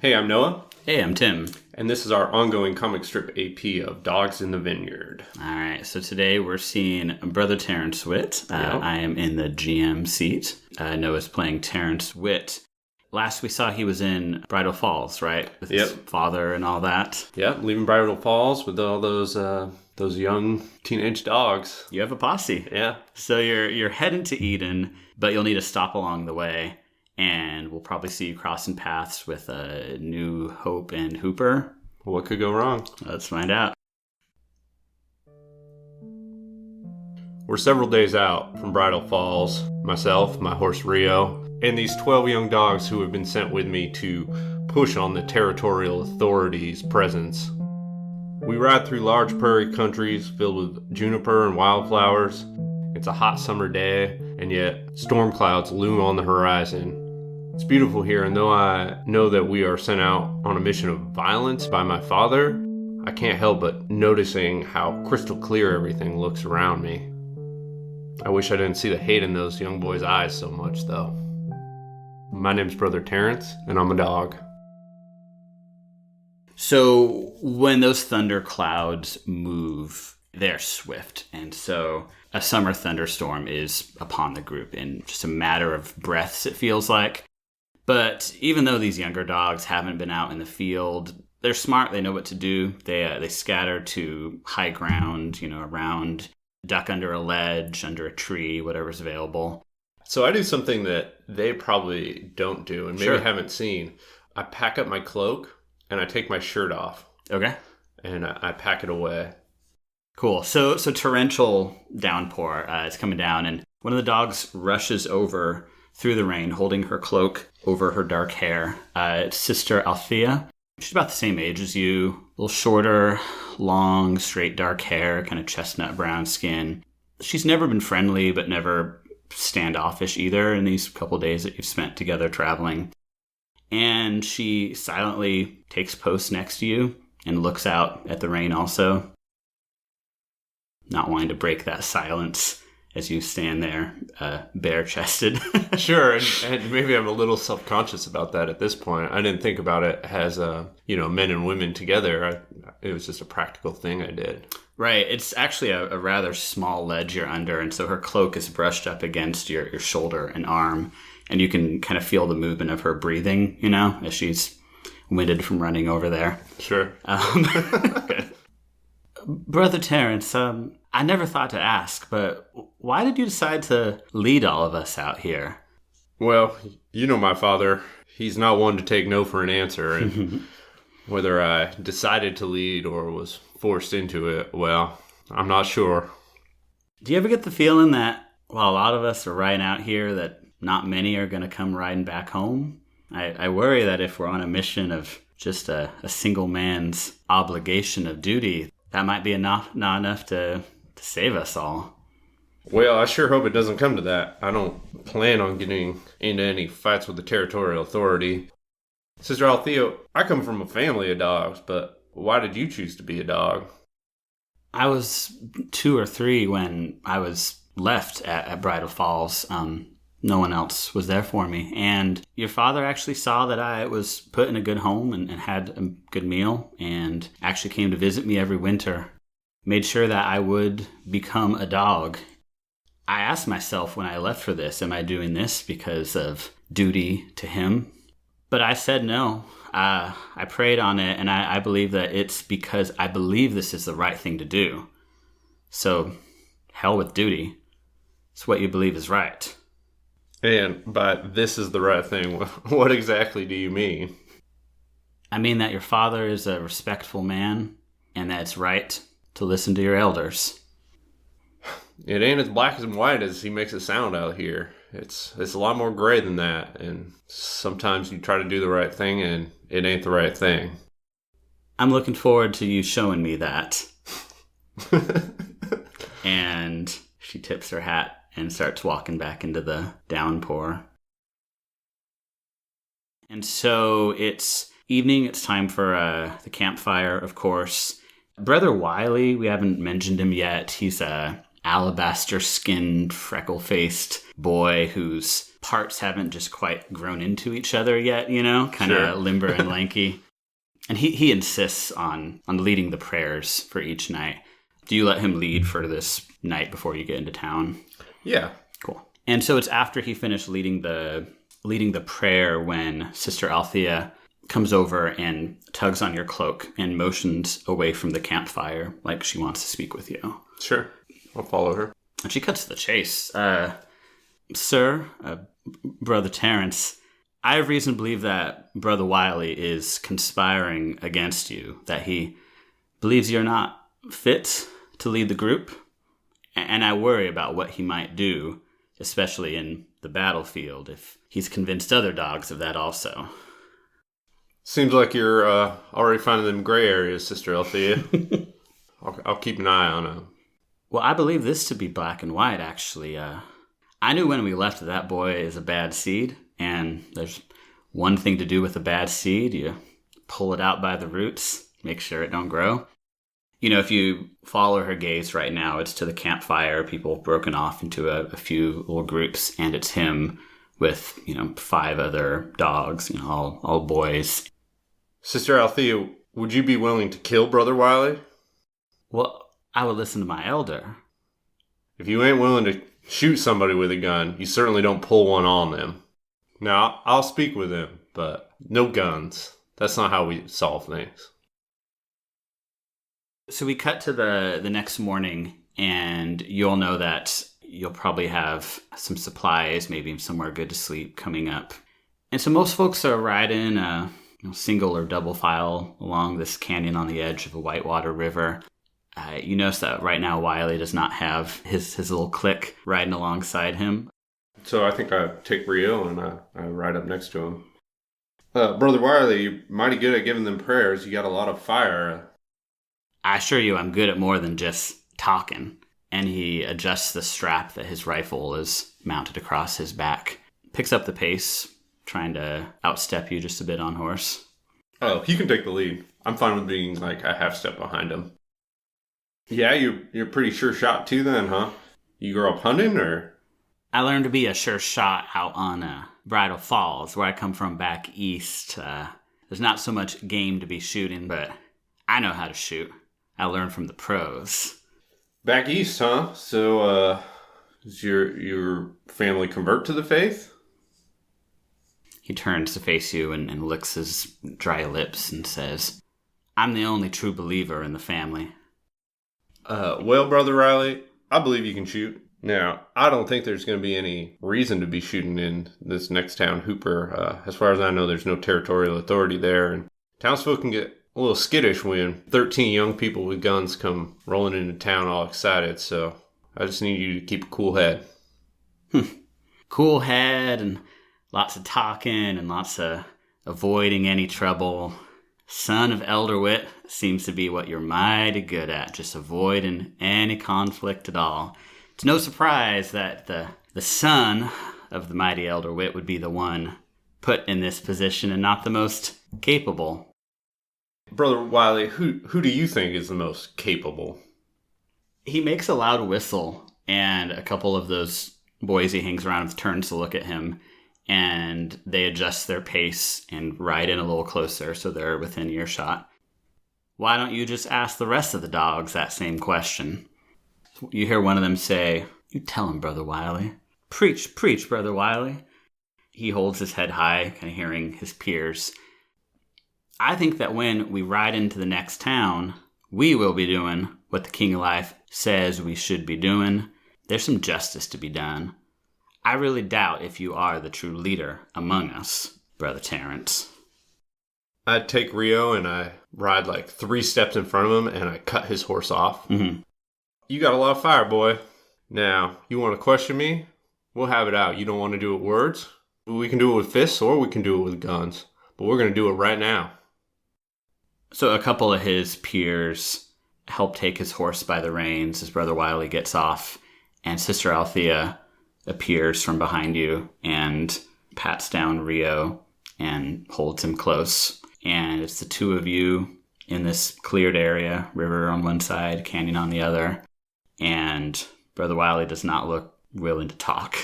Hey, I'm Noah. Hey, I'm Tim. And this is our ongoing comic strip AP of Dogs in the Vineyard. All right, so today we're seeing Brother Terrence Witt. I am in the GM seat. Noah's playing Terrence Witt. Last we saw he was in Bridal Falls, right? With his father and all that. Yeah, leaving Bridal Falls with all those young teenage dogs. You have a posse. Yeah. So you're heading to Eden, but you'll need to stop along the way. And we'll probably see you crossing paths with New Hope and Hooper. What could go wrong? Let's find out. We're several days out from Bridal Falls, myself, my horse Rio, and these 12 young dogs who have been sent with me to push on the territorial authorities' presence. We ride through large prairie countries filled with juniper and wildflowers. It's a hot summer day, and yet storm clouds loom on the horizon. It's beautiful here, and though I know that we are sent out on a mission of violence by my father, I can't help but noticing how crystal clear everything looks around me. I wish I didn't see the hate in those young boys' eyes so much, though. My name's Brother Terrence, and I'm a dog. So when those thunder clouds move, they're swift, and so a summer thunderstorm is upon the group in just a matter of breaths, it feels like. But even though these younger dogs haven't been out in the field, they're smart. They know what to do. They scatter to high ground, around, duck under a ledge, under a tree, whatever's available. So I do something that they probably don't do and maybe haven't seen. I pack up my cloak and I take my shirt off. Okay. And I pack it away. Cool. So torrential downpour is coming down, and one of the dogs rushes over through the rain, holding her cloak over her dark hair. It's Sister Althea. She's about the same age as you, a little shorter, long, straight dark hair, kind of chestnut brown skin. She's never been friendly, but never standoffish either in these couple days that you've spent together traveling. And she silently takes post next to you and looks out at the rain also, not wanting to break that silence as you stand there, bare-chested. Sure, and maybe I'm a little self-conscious about that at this point. I didn't think about it as, men and women together. It was just a practical thing I did. Right. It's actually a rather small ledge you're under, and so her cloak is brushed up against your shoulder and arm, and you can kind of feel the movement of her breathing, as she's winded from running over there. Sure. Good. Brother Terrence, I never thought to ask, but why did you decide to lead all of us out here? Well, my father. He's not one to take no for an answer, and whether I decided to lead or was forced into it, well, I'm not sure. Do you ever get the feeling that while a lot of us are riding out here, that not many are going to come riding back home? I worry that if we're on a mission of just a single man's obligation of duty, that might be not enough to save us all. Well, I sure hope it doesn't come to that. I don't plan on getting into any fights with the territorial authority. Sister Althea, I come from a family of dogs, but why did you choose to be a dog? I was 2 or 3 when I was left at Bridal Falls. No one else was there for me. And your father actually saw that I was put in a good home and had a good meal, and actually came to visit me every winter. Made sure that I would become a dog. I asked myself when I left for this, am I doing this because of duty to him? But I said no. I prayed on it, and I believe that it's because I believe this is the right thing to do. So, hell with duty. It's what you believe is right. And by this is the right thing, what exactly do you mean? I mean that your father is a respectful man, and that it's right to listen to your elders. It ain't as black and white as he makes it sound out here. It's a lot more gray than that, and sometimes you try to do the right thing, and it ain't the right thing. I'm looking forward to you showing me that. And she tips her hat and starts walking back into the downpour. And so it's evening. It's time for the campfire, of course. Brother Wiley, we haven't mentioned him yet. He's a alabaster-skinned, freckle-faced boy who's parts haven't just quite grown into each other yet, kind of Sure. limber and lanky. And he insists on leading the prayers for each night. Do you let him lead for this night before you get into town? Yeah. Cool. And so it's after he finished leading the prayer when Sister Althea comes over and tugs on your cloak and motions away from the campfire like she wants to speak with you. Sure. I'll follow her. And she cuts to the chase. Sir, Brother Terrence, I have reason to believe that Brother Wiley is conspiring against you, that he believes you're not fit to lead the group, and I worry about what he might do, especially in the battlefield, if he's convinced other dogs of that also. Seems like you're already finding them gray areas, Sister Althea. I'll keep an eye on them. Well, I believe this to be black and white, actually. I knew when we left that boy is a bad seed, and there's one thing to do with a bad seed. You pull it out by the roots, make sure it don't grow. If you follow her gaze right now, it's to the campfire, people broken off into a few little groups, and it's him with, 5 other dogs, all boys. Sister Althea, would you be willing to kill Brother Wiley? Well, I would listen to my elder. If you ain't willing to shoot somebody with a gun, you certainly don't pull one on them. Now, I'll speak with him, but no guns. That's not how we solve things. So we cut to the next morning, and you'll know that you'll probably have some supplies, maybe somewhere good to sleep coming up. And so most folks are riding a single or double file along this canyon on the edge of a whitewater river. You notice that right now Wiley does not have his little clique riding alongside him. So I think I take Rio and I ride up next to him. Brother Wiley, you're mighty good at giving them prayers. You got a lot of fire. I assure you I'm good at more than just talking. And he adjusts the strap that his rifle is mounted across his back. Picks up the pace, trying to outstep you just a bit on horse. Oh, he can take the lead. I'm fine with being like a half step behind him. Yeah, you're pretty sure shot too then, huh? You grew up hunting, or? I learned to be a sure shot out on Bridal Falls, where I come from back east. There's not so much game to be shooting, but I know how to shoot. I learned from the pros. Back east, huh? So, does your family convert to the faith? He turns to face you and licks his dry lips and says, I'm the only true believer in the family. Well, Brother Riley, I believe you can shoot. Now, I don't think there's going to be any reason to be shooting in this next town, Hooper. As far as I know, there's no territorial authority there, and townsfolk can get a little skittish when 13 young people with guns come rolling into town all excited, so I just need you to keep a cool head. Cool head and lots of talking and lots of avoiding any trouble. Son of Elder Witt seems to be what you're mighty good at, just avoiding any conflict at all. It's no surprise that the son of the mighty Elder Witt would be the one put in this position and not the most capable. Brother Wiley, who do you think is the most capable? He makes a loud whistle, and a couple of those boys he hangs around with turns to look at him, and they adjust their pace and ride in a little closer so they're within earshot. Why don't you just ask the rest of the dogs that same question? You hear one of them say, You tell him, Brother Wiley. Preach, Brother Wiley. He holds his head high, kind of hearing his peers. I think that when we ride into the next town, we will be doing what the King of Life says we should be doing. There's some justice to be done. I really doubt if you are the true leader among us, Brother Terrence. I take Rio and I ride like 3 steps in front of him and I cut his horse off. Mm-hmm. You got a lot of fire, boy. Now, you want to question me? We'll have it out. You don't want to do it with words? We can do it with fists or we can do it with guns. But we're going to do it right now. So a couple of his peers help take his horse by the reins as Brother Wiley gets off, and Sister Althea appears from behind you and pats down Rio and holds him close. And it's the two of you in this cleared area, river on one side, canyon on the other. And Brother Wiley does not look willing to talk.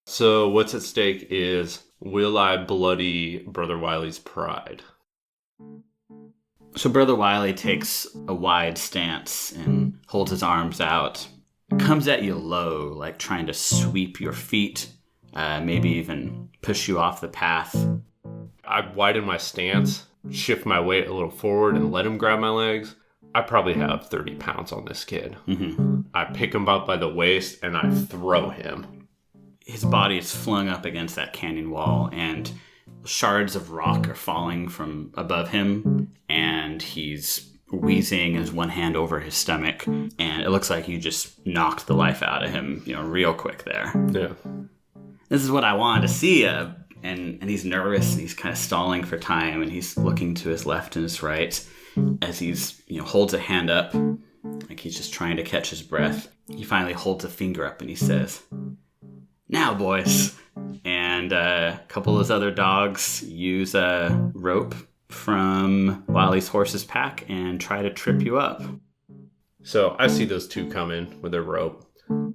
So what's at stake is, will I bloody Brother Wiley's pride? So Brother Wiley takes a wide stance and holds his arms out. Comes at you low, like trying to sweep your feet, maybe even push you off the path. I widen my stance, shift my weight a little forward, and let him grab my legs. I probably have 30 pounds on this kid. Mm-hmm. I pick him up by the waist and I throw him. His body is flung up against that canyon wall, and shards of rock are falling from above him, and he's wheezing his one hand over his stomach, and it looks like you just knocked the life out of him, real quick there. Yeah. This is what I wanted to see. And he's nervous, and he's kind of stalling for time, and he's looking to his left and his right as he's, holds a hand up, like he's just trying to catch his breath. He finally holds a finger up and he says, "Now, boys." And a couple of his other dogs use a rope from Wiley's horse's pack and try to trip you up. So I see those two come in with their rope.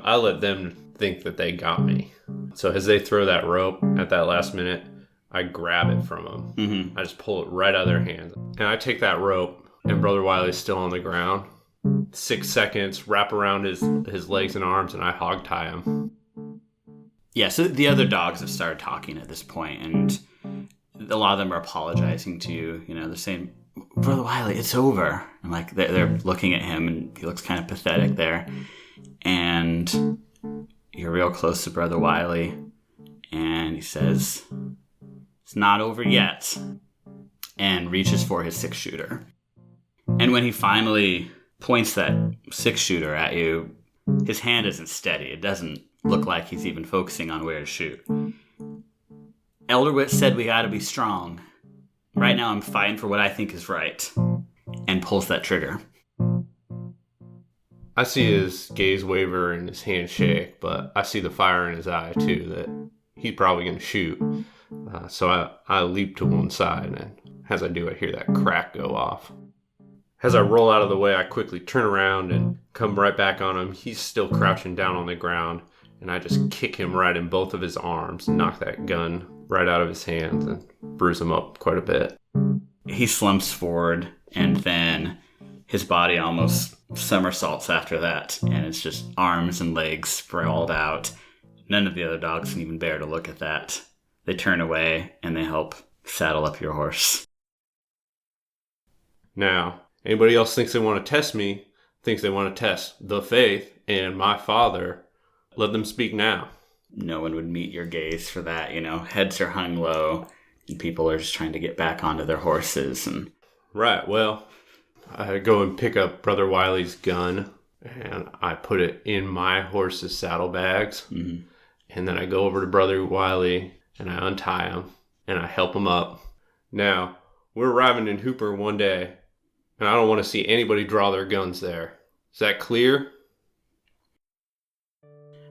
I let them think that they got me. So as they throw that rope at that last minute, I grab it from them. Mm-hmm. I just pull it right out of their hands. And I take that rope, and Brother Wiley's still on the ground. 6 seconds, wrap around his legs and arms, and I hog tie him. Yeah, so the other dogs have started talking at this point, and a lot of them are apologizing to you. They're saying, "Brother Wiley, it's over." And like they're looking at him, and he looks kind of pathetic there. And you're real close to Brother Wiley, and he says, "It's not over yet," and reaches for his 6-shooter. And when he finally points that 6-shooter at you, his hand isn't steady. It doesn't look like he's even focusing on where to shoot. "Elder Witt said we gotta be strong. Right now I'm fighting for what I think is right," and pulls that trigger. I see his gaze waver and his hand shake, but I see the fire in his eye too, that he's probably going to shoot. So I leap to one side, and as I do, I hear that crack go off. As I roll out of the way, I quickly turn around and come right back on him. He's still crouching down on the ground, and I just kick him right in both of his arms and knock that gun right out of his hands and bruise him up quite a bit. He slumps forward, and then his body almost somersaults after that, and it's just arms and legs sprawled out. None of the other dogs can even bear to look at that. They turn away, and they help saddle up your horse. Now, anybody else thinks they want to test me, thinks they want to test the faith and my father, let them speak now. No one would meet your gaze for that, Heads are hung low, and people are just trying to get back onto their horses. And Right, well, I go and pick up Brother Wiley's gun, and I put it in my horse's saddlebags. Mm-hmm. And then I go over to Brother Wiley, and I untie him, and I help him up. Now, we're arriving in Hooper one day, and I don't want to see anybody draw their guns there. Is that clear?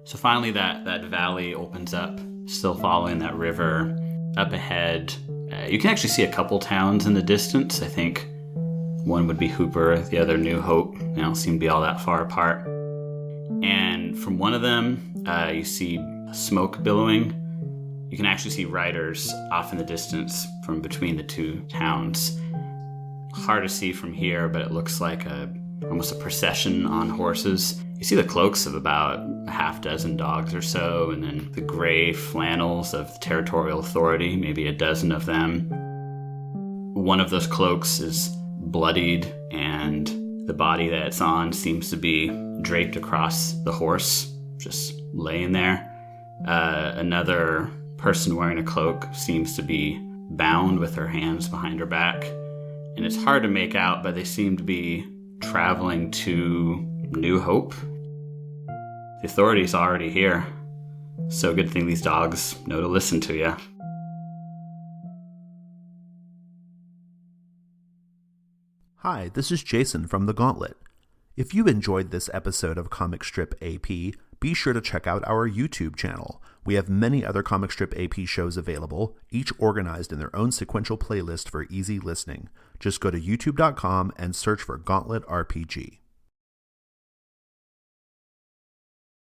So finally that valley opens up, still following that river. Up ahead, you can actually see a couple towns in the distance. I think one would be Hooper, the other New Hope. They don't seem to be all that far apart. And from one of them, you see smoke billowing. You can actually see riders off in the distance from between the two towns. Hard to see from here, but it looks like almost a procession on horses. You see the cloaks of about a half dozen dogs or so, and then the gray flannels of the Territorial Authority, maybe a dozen of them. One of those cloaks is bloodied, and the body that it's on seems to be draped across the horse, just laying there. Another person wearing a cloak seems to be bound with her hands behind her back, and it's hard to make out, but they seem to be traveling to New Hope. The authority's already here, so good thing these dogs know to listen to you. Hi, this is Jason from The Gauntlet. If you enjoyed this episode of Comic Strip AP, be sure to check out our YouTube channel. We have many other Comic Strip AP shows available, each organized in their own sequential playlist for easy listening. Just go to youtube.com and search for Gauntlet RPG.